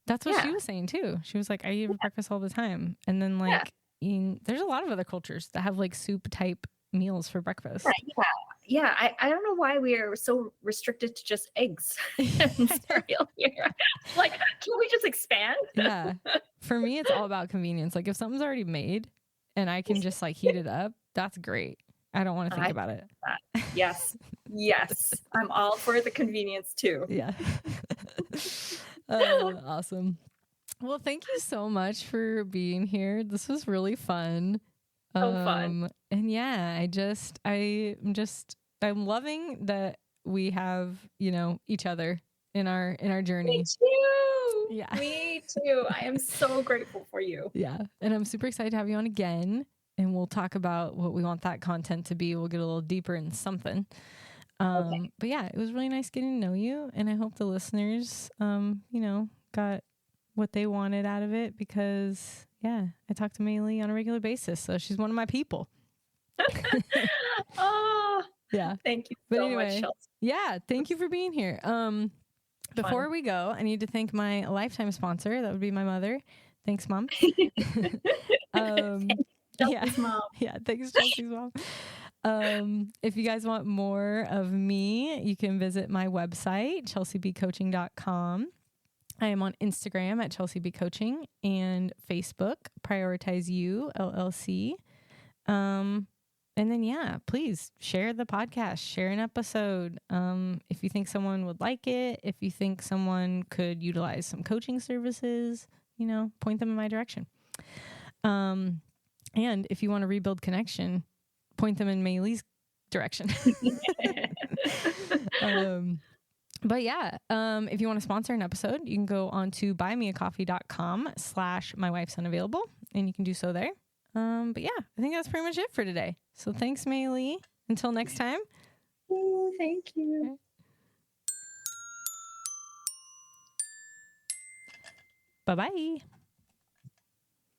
That's what Yeah. she was saying too. She was like, I eat breakfast all the time. And then like, there's a lot of other cultures that have like soup type meals for breakfast. Yeah. I don't know why we are so restricted to just eggs and cereal here. Like, can we just expand? Yeah. For me, it's all about convenience. Like if something's already made and I can just like heat it up, that's great. I don't want to think about it. Yes. I'm all for the convenience too. Yeah. Awesome. Well, thank you so much for being here. This was really fun. So fun. And yeah, I'm loving that we have, each other in our journey. Me too. Yeah. Me too. I am so grateful for you. Yeah. And I'm super excited to have you on again. And we'll talk about what we want that content to be. We'll get a little deeper in something. But yeah, it was really nice getting to know you. And I hope the listeners, got what they wanted out of it, because I talk to Mei Li on a regular basis. So she's one of my people. Oh, yeah. Thank you so much, Chelsea. Yeah. Thank you for being here. Before we go, I need to thank my lifetime sponsor. That would be my mother. Thanks, Mom. Chelsea's mom. Yeah. Thanks, Chelsea's mom. If you guys want more of me, you can visit my website, chelseabcoaching.com. I am on Instagram at ChelseaBCoaching and Facebook, Prioritize You, LLC. And then, please share the podcast, share an episode. If you think someone would like it, if you think someone could utilize some coaching services, point them in my direction. And if you want to rebuild connection, point them in Mei Li's direction. But if you want to sponsor an episode, you can go on to buymeacoffee.com/mywifesunavailable, and you can do so there. I think that's pretty much it for today. So thanks, Mei Li. Until next time. Oh, thank you. Bye-bye.